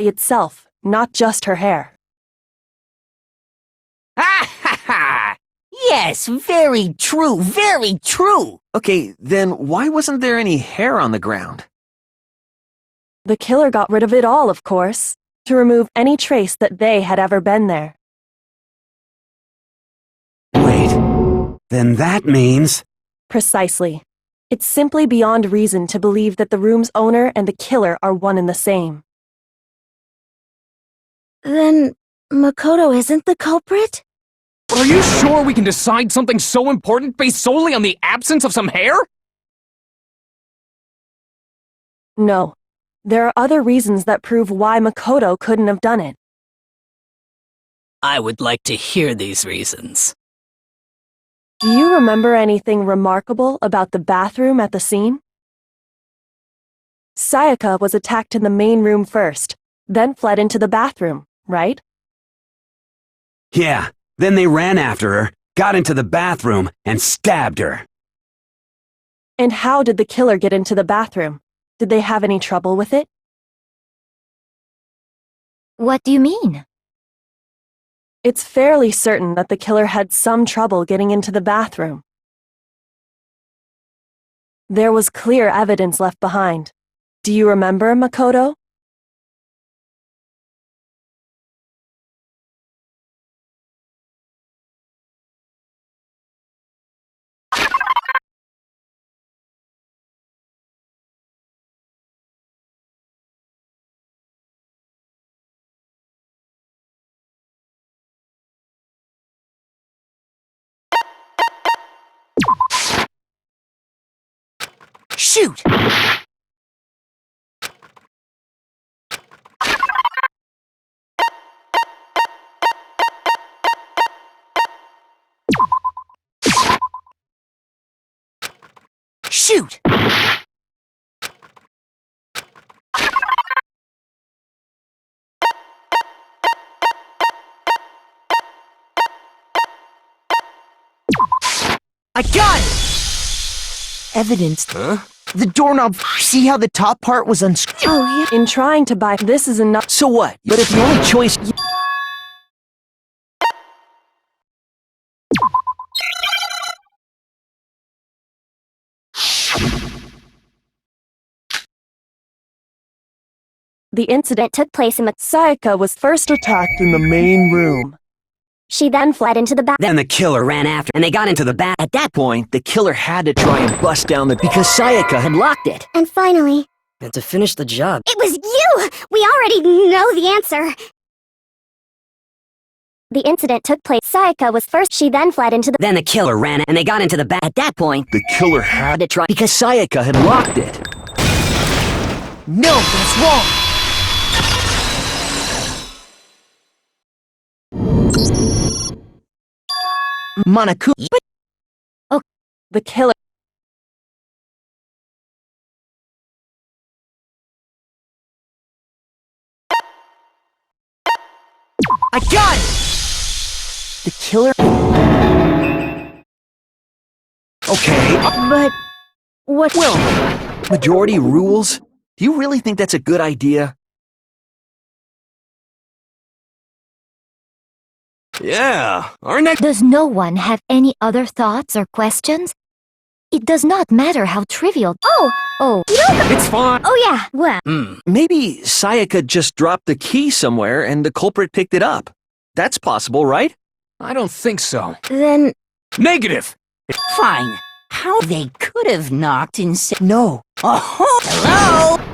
itself, not just her hair. Ha ha ha! Yes, very true, very true! Okay, then why wasn't there any hair on the ground? The killer got rid of it all, of course, to remove any trace that they had ever been there. Wait, then that means... Precisely. It's simply beyond reason to believe that the room's owner and the killer are one and the same. Then Makoto isn't the culprit? Are you sure we can decide something so important based solely on the absence of some hair? No. There are other reasons that prove why Makoto couldn't have done it. I would like to hear these reasons. Do you remember anything remarkable about the bathroom at the scene? Sayaka was attacked in the main room first, then fled into the bathroom, right? Yeah, then they ran after her, got into the bathroom, and stabbed her. And how did the killer get into the bathroom? Did they have any trouble with it? What do you mean? It's fairly certain that the killer had some trouble getting into the bathroom. There was clear evidence left behind. Do you remember, Makoto? Shoot! Shoot! I got it! Evidence. Huh? The doorknob. See how the top part was unscrewed? Oh, yeah. In trying to buy, this is enough. So what? But if the only choice... The incident took place in the... Sayaka was first attacked in the main room. She then fled into the bathroom. Then the killer ran after, and they got into the bath. At that point, the killer had to try and bust down the... because Sayaka had locked it. And finally... And to finish the job. It was you! We already know the answer. The incident took place. Sayaka was first. She then fled into the... Then the killer ran, and they got into the bath. At that point, The killer had had to try... because Sayaka had locked it. No, that's wrong! Monaku... But The killer... I got it! The killer... Okay, But... What... well, majority rules? Do you really think that's a good idea? Yeah, our next... Does no one have any other thoughts or questions? It does not matter how trivial... Oh, It's fine. oh yeah, well... Maybe Sayaka just dropped the key somewhere and the culprit picked it up. That's possible, right? I don't think so. Then... Negative! Fine. How they could have knocked and said... No. Oh, hello?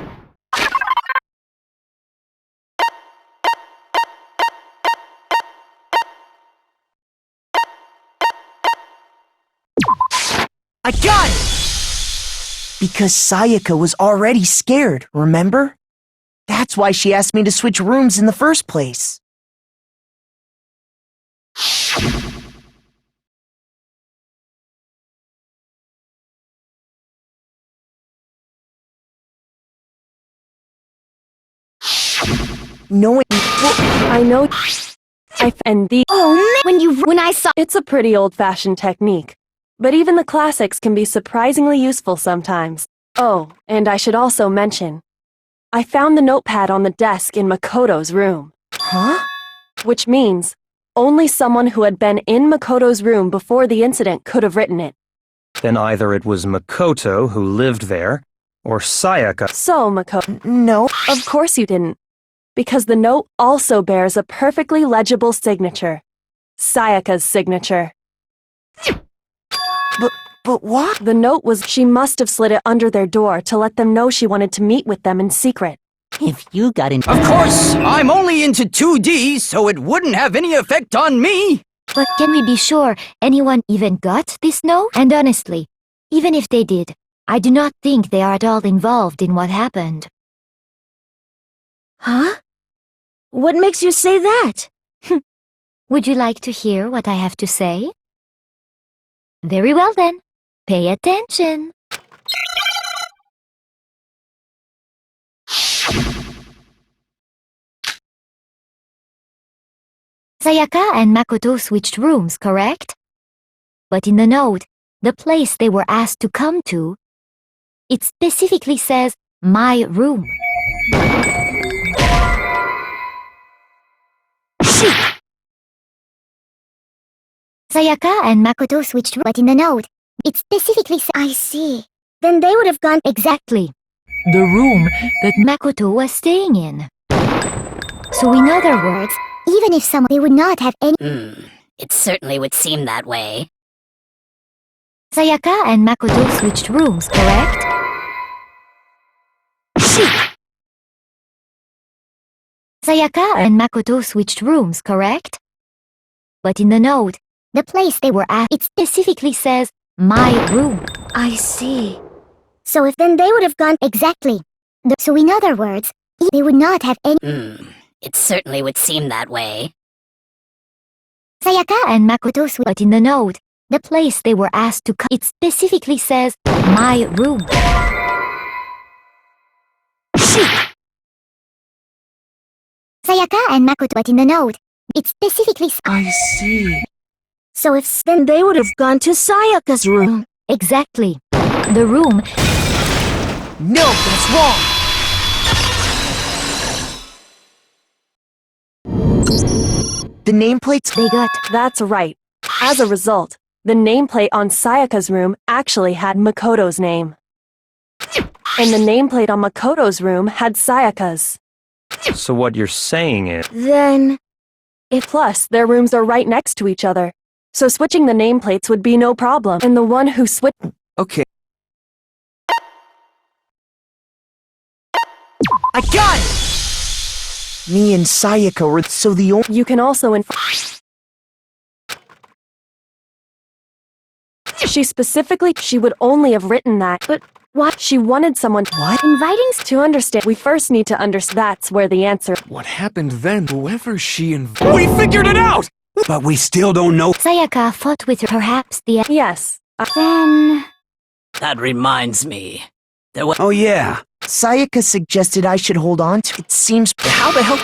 I got it! Because Sayaka was already scared, remember? That's why she asked me to switch rooms in the first place. Knowing... Well, I know... And the... Oh, man, when I saw... It's a pretty old-fashioned technique. But even the classics can be surprisingly useful sometimes. Oh, and I should also mention, I found the notepad on the desk in Makoto's room. Huh? Which means only someone who had been in Makoto's room before the incident could have written it. Then either it was Makoto who lived there, or Sayaka. So, Makoto, No. of course you didn't. Because the note also bears a perfectly legible signature. Sayaka's signature. But what? The note was she must have slid it under their door to let them know she wanted to meet with them in secret. If you got in. Of course, I'm only into 2D, so it wouldn't have any effect on me. But can we be sure anyone even got this note? And honestly, even if they did, I do not think they are at all involved in what happened. Huh? What makes you say that? Would you like to hear what I have to say? Very well then. Pay attention. Sayaka and Makoto switched rooms, correct? But in the note, the place they were asked to come to, it specifically says, my room. Sayaka and Makoto switched rooms, but in the note, it specifically says, I see. Then they would have gone exactly the room that Makoto was staying in. So in other words, even if someone they would not have any. It certainly would seem that way. Sayaka and Makoto switched rooms, correct? Sayaka and Makoto switched rooms, correct? But in the note, the place they were at, it specifically says, my room. I see. So if then they would have gone exactly. So in other words, they would not have any. It certainly would seem that way. Sayaka and Makoto switched, but in the note, the place they were asked to come, it specifically says, my room. Sayaka and Makoto, but in the note, it specifically says. I see. So if then they would have gone to Sayaka's room. Exactly. The room. No, that's wrong. The nameplates They got. That's right. As a result, the nameplate on Sayaka's room actually had Makoto's name. And the nameplate on Makoto's room had Sayaka's. So what you're saying is... Then. Plus, their rooms are right next to each other. So switching the nameplates would be no problem. And the one who switched... Okay. I got it! Me and Sayaka were so the only. You can also she would only have written that, but what? She wanted someone. What? Inviting to understand. We first need to understand. That's where the answer. What happened then? Whoever she invited. We figured it out! But we still don't know. Sayaka fought with her. Perhaps the. Yes. Then. That reminds me. There was. Oh yeah. Sayaka suggested I should hold on to. It seems. How the hell?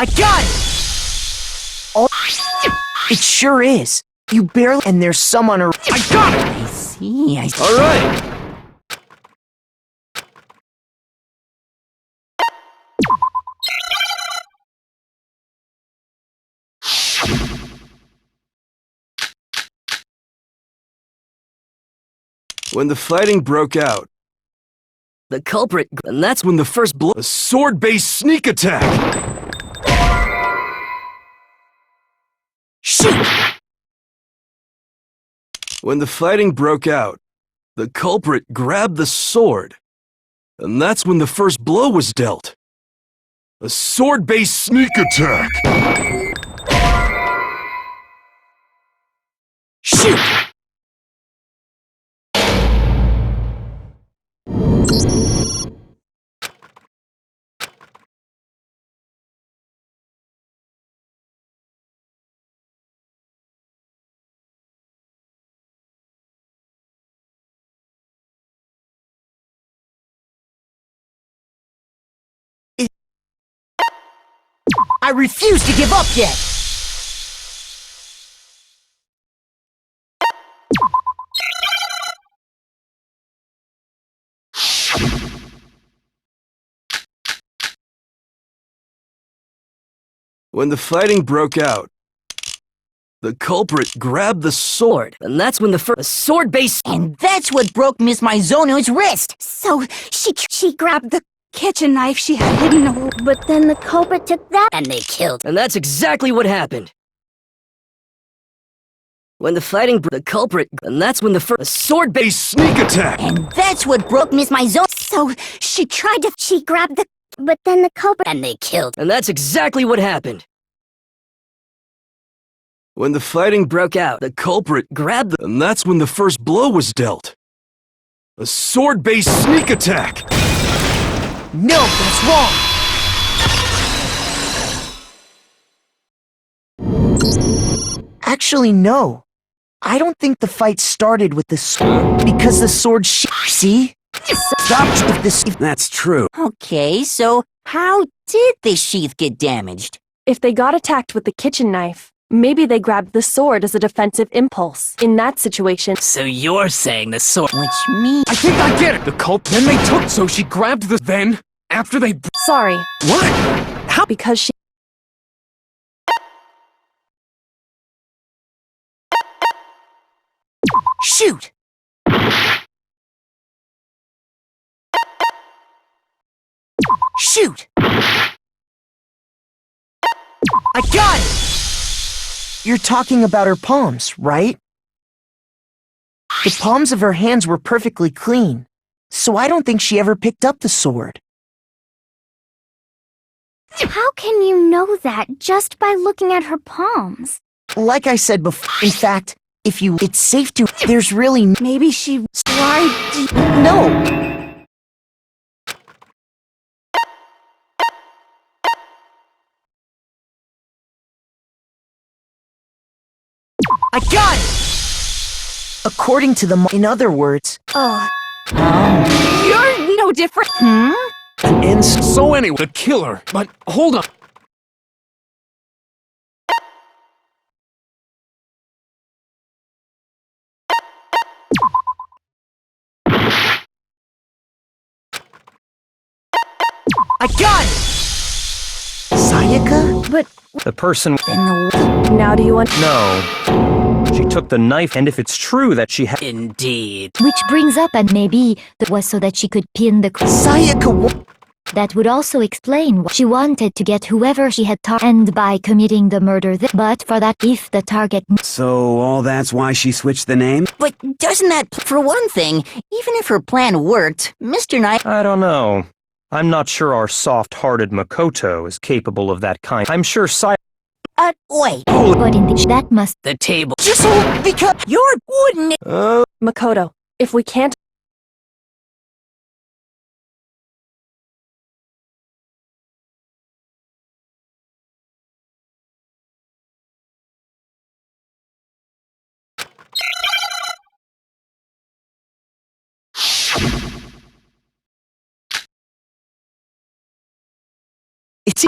I got it! Oh, it sure is. You barely. And there's someone around. I got it! I see. All right. When the fighting broke out, The culprit. and that's when the first blow. A sword-based sneak attack! Shoot! When the fighting broke out, the culprit grabbed the sword. And that's when the first blow was dealt. A sword-based sneak attack! Shoot! I refuse to give up yet! When the fighting broke out, the culprit grabbed the sword. And that's when the first sword-based... And that's what broke Miss Mizono's wrist. So she grabbed the kitchen knife she had hidden away, but then the culprit took that And they killed. And that's exactly what happened. When the fighting... the culprit... And that's when the first sword-based... Sneak attack! And that's what broke Miss Mizono. So she grabbed the but then the culprit And they killed. And that's exactly what happened. When the fighting Broke out. the culprit Grabbed the... and that's when the first blow was dealt. A sword-based sneak attack! No, that's wrong! Actually, no. I don't think the fight started with the sword, because the sword see? Stop if this... That's true. Okay, so how did the sheath get damaged? If they got attacked with the kitchen knife, maybe they grabbed the sword as a defensive impulse. In that situation, So you're saying the sword... Which means... I think I get it. The culprit. Then they took. So she grabbed the. Then after they. sorry, What? How? because she Shoot! Shoot! I got it! You're talking about her palms, right? The palms of her hands were perfectly clean, so I don't think she ever picked up the sword. How can you know that just by looking at her palms? Like I said before, in fact, it's safe to, there's really Maybe she tried. no! I got it! According to the in other words, You're no different. an ins- So anyway, the killer. But hold on. I got it! Sayaka? but The person. now do you want No. She took the knife, and if it's true that she had. Indeed. Which brings up and maybe that was so that she could pin the. Sayaka wa- That would also explain why she wanted to get whoever she had and by committing the murder. But for that, if the target. So all that's why she switched the name? But doesn't that... For one thing, even if her plan worked, Mr. Knight... I don't know. I'm not sure our soft-hearted Makoto is capable of that kind. I'm sure Wait. But in that must. The table. Just because... You're... Wouldn't it... Makoto, if we can't It's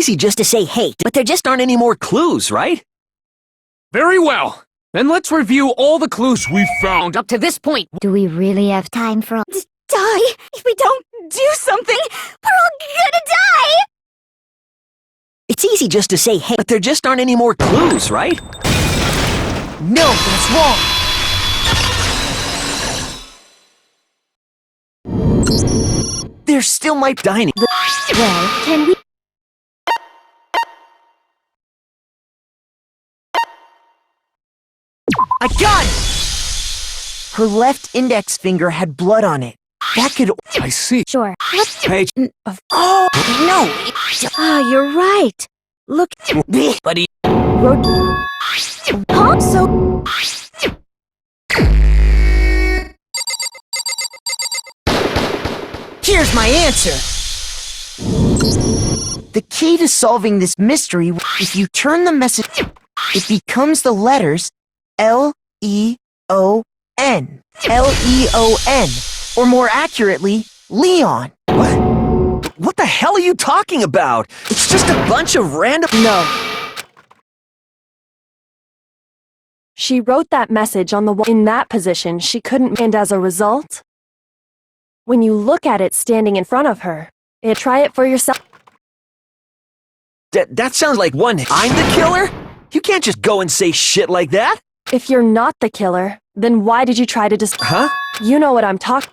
easy just to say hate, but there just aren't any more clues, right? Very well. Then let's review all the clues we've found up to this point. Do we really have Time for all to die. If we don't do something, we're all gonna die. It's easy just to say hate, but there just aren't any more clues, right? No, that's wrong. There's still my Dining. Well, can we? I got it! Her left index finger had blood on it. That could... I see. Sure. Hey, Oh! No, Ah, you're right. Look. but he. Huh? So Here's my answer! The key to solving this mystery, if you turn the message, it becomes the letters L-E-O-N. L-E-O-N. Or more accurately, Leon. What the hell are you talking about? It's just a bunch of random... No. She wrote that message on the wall. In that position, she couldn't, and as a result, when you look at it standing in front of her, try it for yourself. That sounds like one... I'm the killer? You can't just go and say shit like that. If you're not the killer, then why did you try to Huh? You know what I'm talking...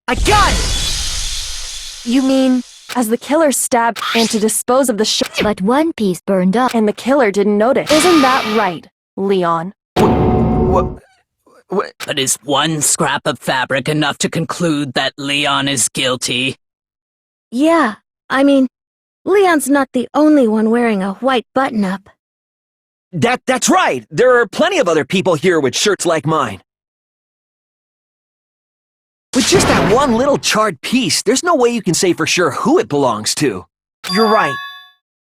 I got it! You mean... As the killer stabbed and to dispose of the But one piece burned up. and the killer didn't notice. Isn't that right, Leon? What? But is one scrap of fabric enough to conclude that Leon is guilty? yeah, I mean, Leon's not the only one wearing a white button-up. That's right. There are plenty of other people here with shirts like mine. With just that one little charred piece, there's no way you can say for sure who it belongs to. You're right.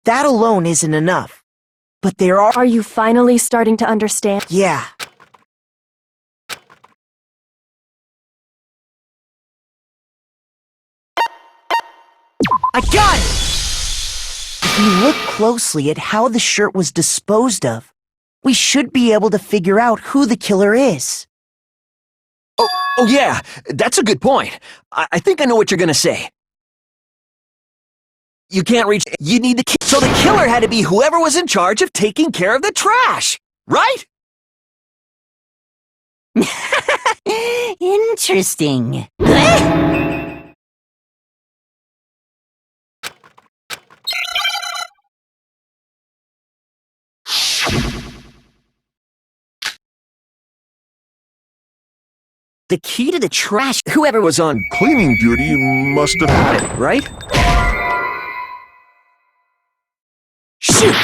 That alone isn't enough. But there are... Are you finally starting to understand? Yeah. I got it! If we look closely at how the shirt was disposed of, we should be able to figure out who the killer is. Oh yeah, that's a good point. I think I know what you're gonna say. You can't reach... You need the... So the killer had to be whoever was in charge of taking care of the trash, right? Interesting. The key to the trash... Whoever was on Cleaning duty must have had it. right? Shoot!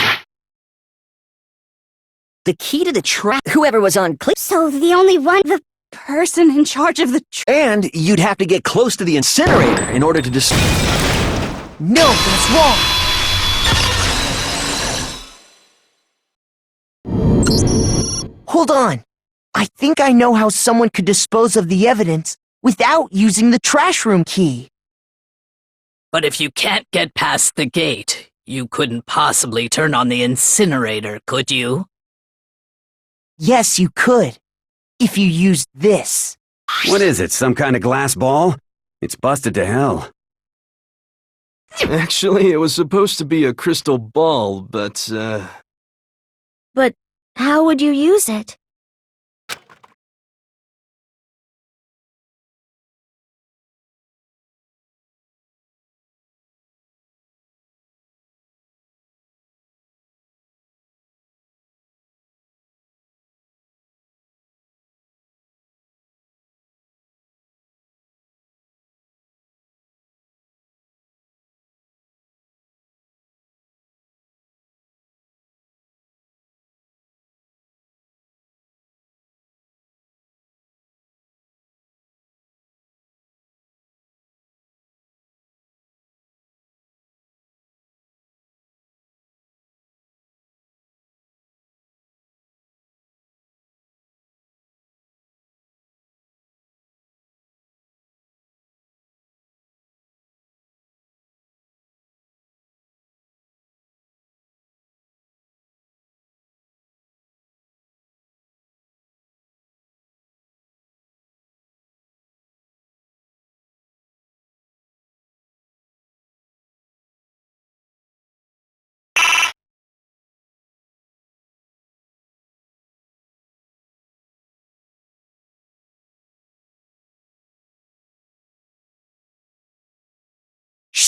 The key to the trash... Whoever was on So the only one, the Person in charge of the And you'd have to get close to the incinerator in order to No, that's wrong! Hold on. I think I know how someone could dispose of the evidence without using the trash room key. But if you can't get past the gate, you couldn't possibly turn on the incinerator, could you? Yes, you could. If you used this. what is it, some kind of glass ball? It's busted to hell. Actually, it was supposed to be a crystal ball, but, But how would you use it?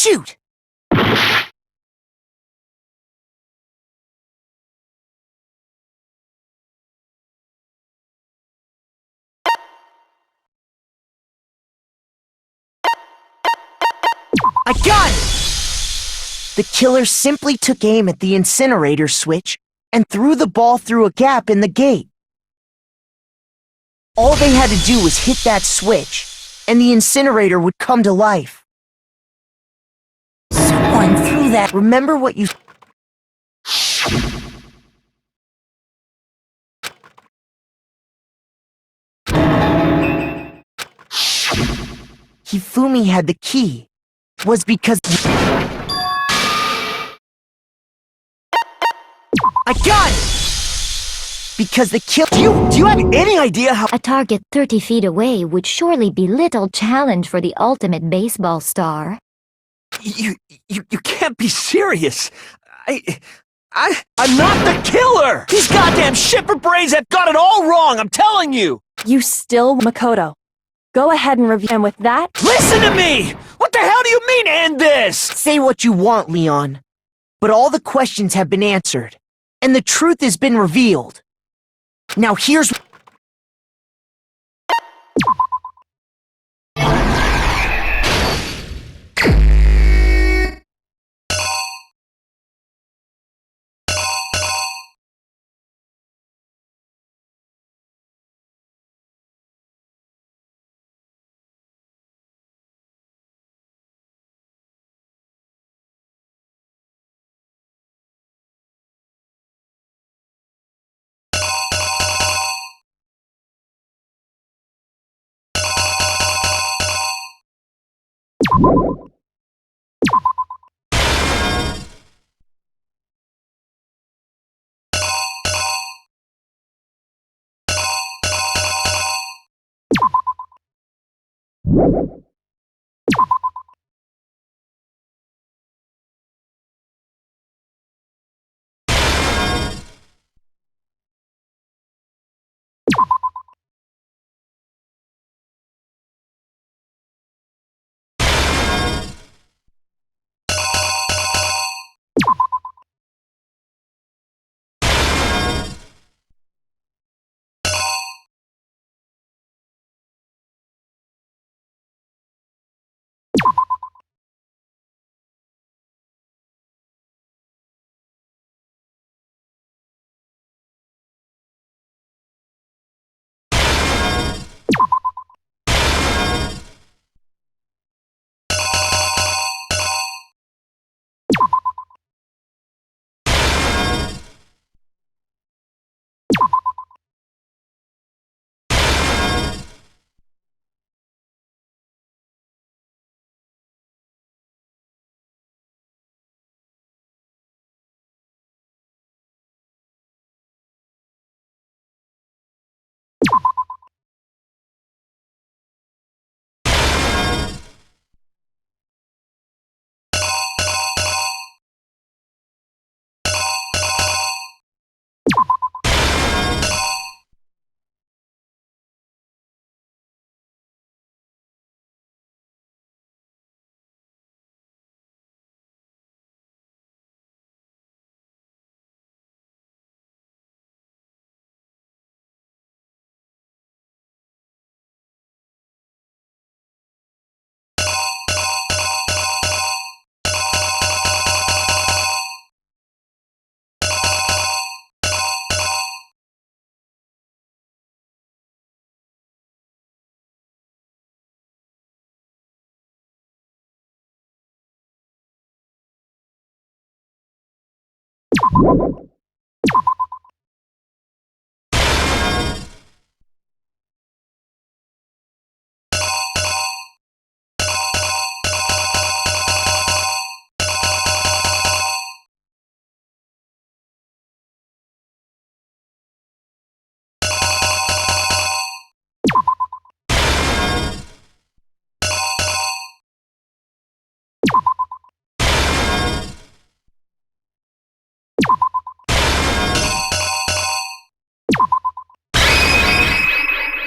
Shoot! I got it! The killer simply took aim at the incinerator switch and threw the ball through a gap in the gate. All they had to do was hit that switch, and the incinerator would come to life. Someone threw that. Remember what you... Hifumi had the key. Was because... I got it! Because the kill... Do you have any idea how... A target 30 feet away would surely be little challenge for the ultimate baseball star. You can't be serious. I'm not the killer! These goddamn shipper brains have got it all wrong, I'm telling you! You still Makoto. Go ahead and review. And with that, Listen to me! What the hell do you mean, end this? Say what you want, Leon. But all the questions have been answered, and the truth has been revealed. Now here's...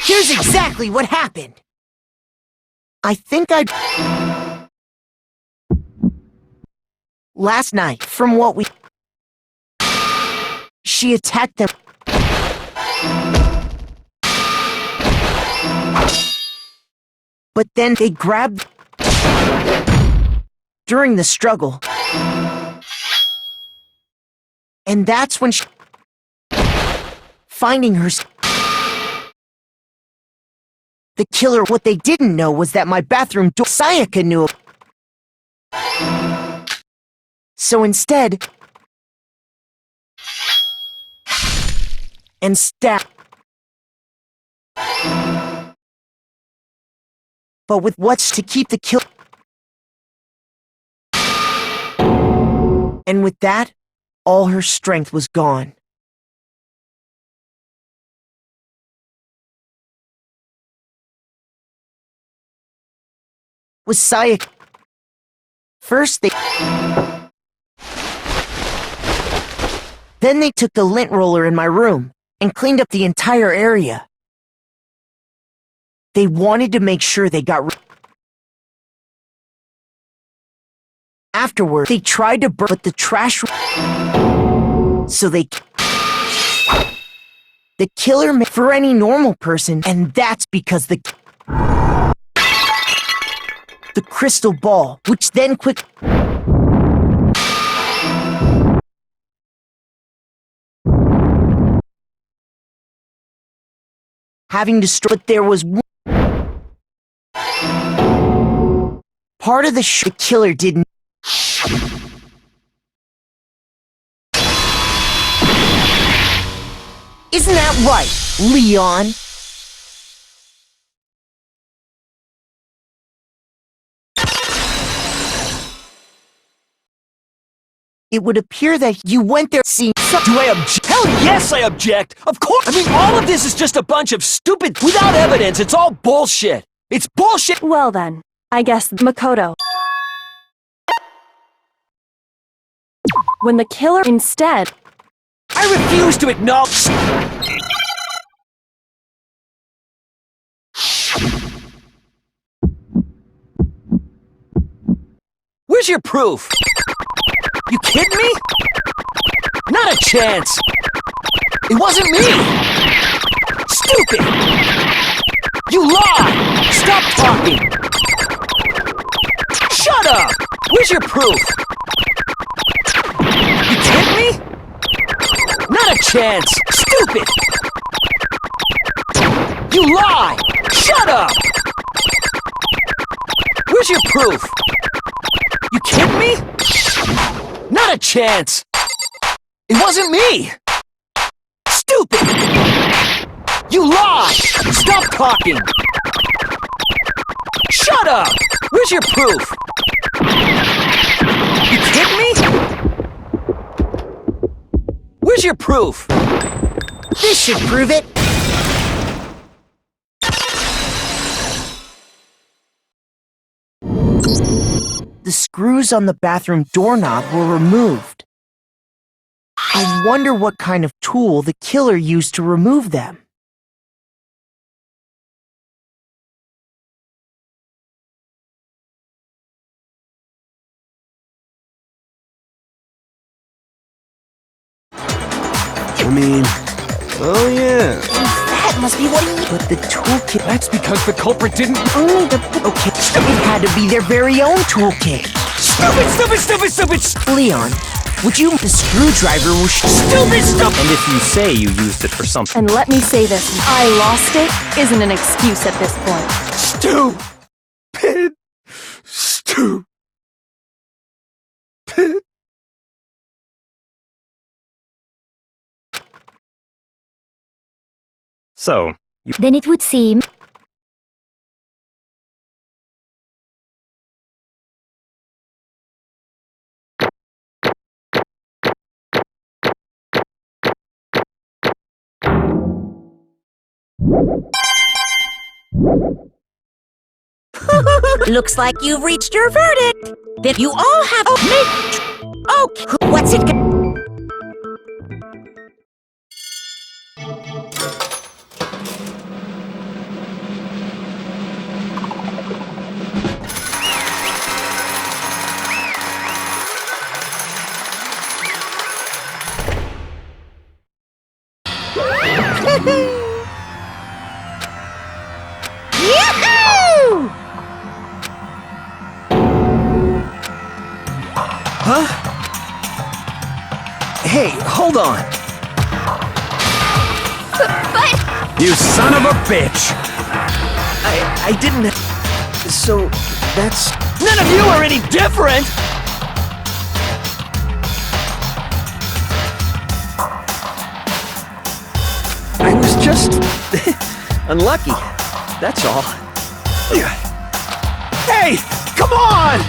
Here's exactly what happened. I think I'd... Last night, from what we... She attacked them. But then they grabbed... During the struggle. And that's when she... Finding her... The killer, what they didn't know was that my bathroom door... Sayaka knew. So instead... And stab. But with what's to keep the kill... And with that, all her strength was gone. With Sayaka... First they... Then they took the lint roller in my room and cleaned up the entire area. They wanted to make sure they got rid... Afterward, they tried to burn the trash... So they... The killer made for any normal person, and that's because the crystal ball, which then quick... Having destroyed, but there was one... Part of the killer didn't... Isn't that right, Leon? It would appear that you went there seeing some... Do I object? Hell yes, I object! Of course! I mean, all of this is just a bunch of stupid... Without evidence, it's all bullshit! It's bullshit! Well then, I guess Makoto. When the killer instead... I refuse to acknowledge... Where's your proof? You kidding me? Not a chance! It wasn't me! Stupid! You lie! Stop talking! Shut up! Where's your proof? You kidding me? Not a chance! Stupid! You lie! Shut up! Where's your proof? You kidding me? Not a chance! It wasn't me! Stupid! You lie! Stop talking! Shut up! Where's your proof? You kidding me? Where's your proof? This should prove it! The screws on the bathroom doorknob were removed. I wonder what kind of tool the killer used to remove them. I mean... Oh yeah. That must be what he... But the toolkit... That's because the culprit didn't... Only the... Okay, it had to be their very own toolkit. Stupid! Leon, would you... The screwdriver was... Stupid! And if you say you used it for something... And let me say this, I lost it isn't an excuse at this point. Stupid! So, Then it would seem... Looks like you've reached your verdict. That you all have... Okay, what's it... Yahoo! Huh? Hey, hold on. You son of a bitch! I didn't... So, that's... None of you are any different! I was just... unlucky. That's all. Hey! Come on!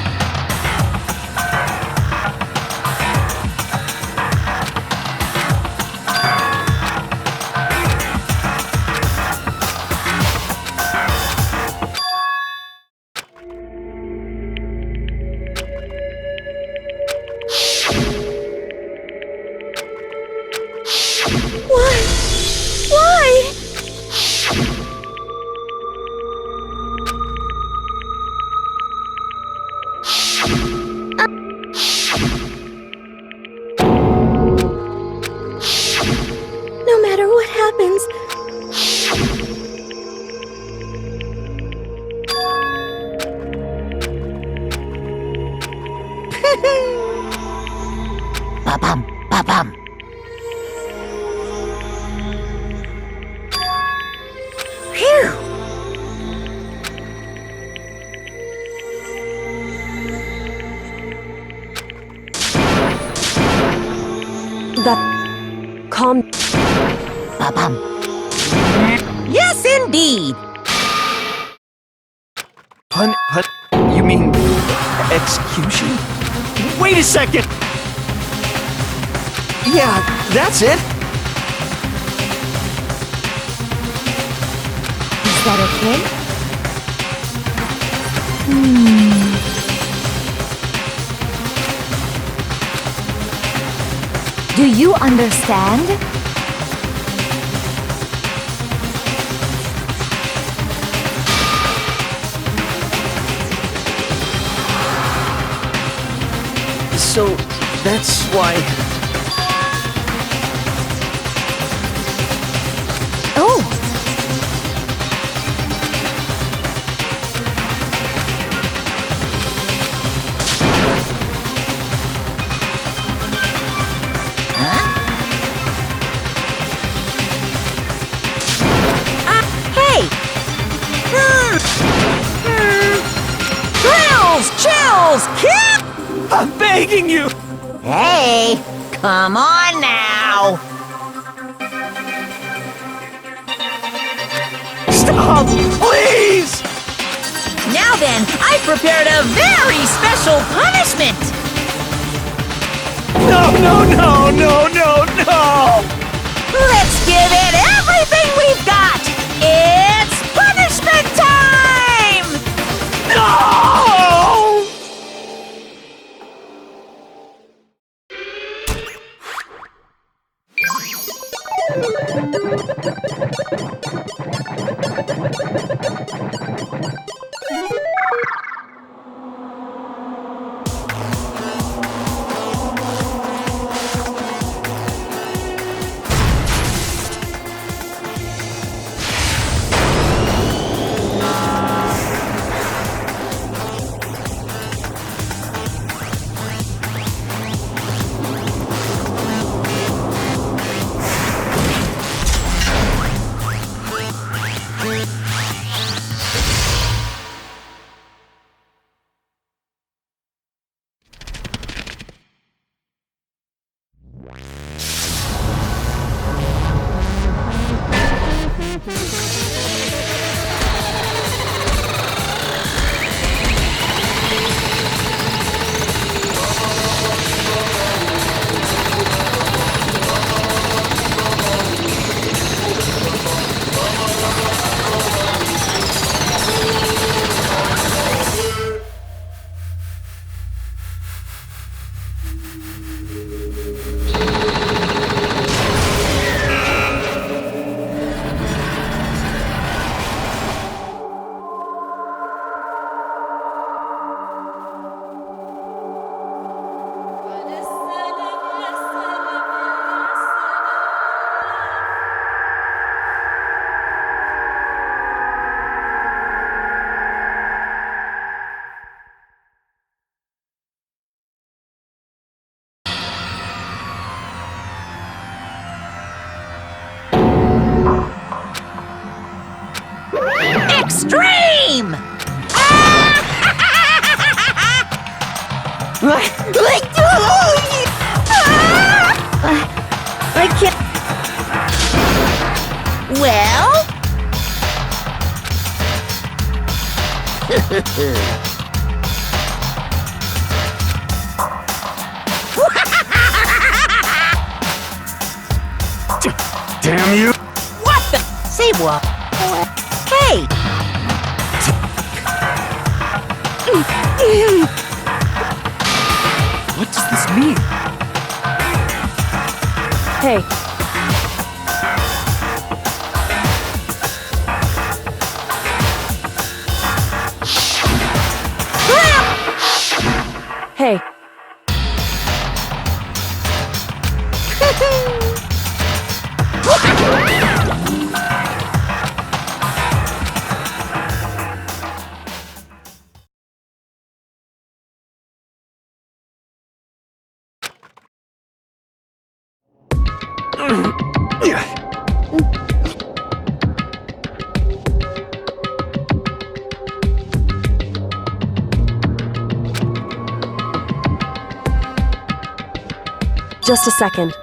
No matter what happens, Ba-bum, ba-bum. Phew! That... calm... Ba-bum. Yes, indeed! Pun... You mean... execution? Wait a second! Yeah, that's it! Is that okay? Do you understand? So, that's why... Oh! Hey! Chills! Kip! I'm begging you! Hey! Come on now! Stop! Please! Now then, I've prepared a very special punishment! No, no, no, no, no, no! Let's give it everything we've got! It's punishment time! No! extreme! I can't. Well? Damn you! What the? Say what? Hey! What does this mean? Hey, hey, just a second.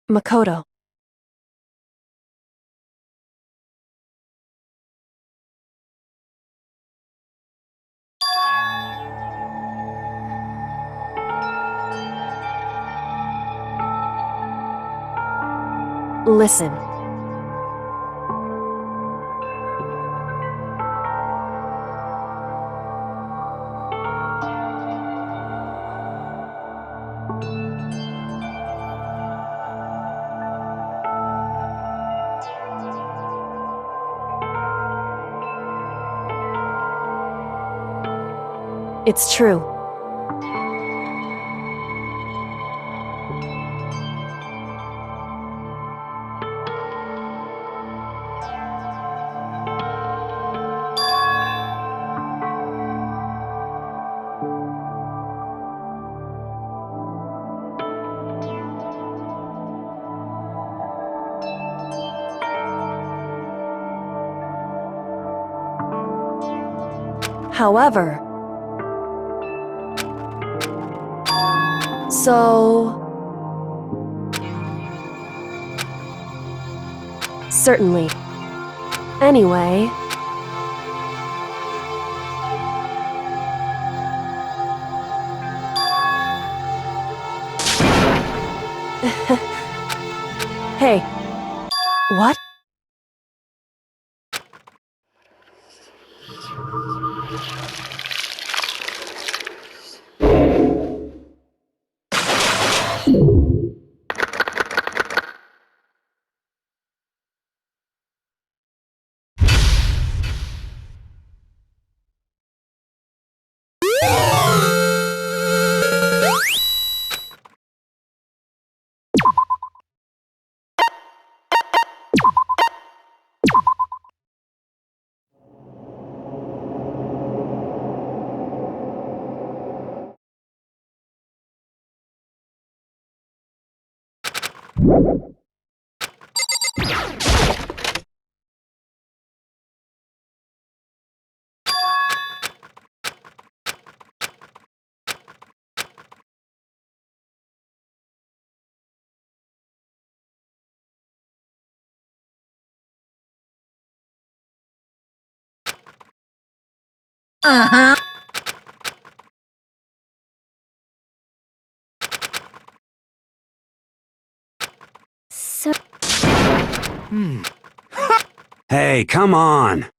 Makoto. Listen. It's true. However, certainly. Anyway, hey, what? Uh-huh. So, Hey, come on!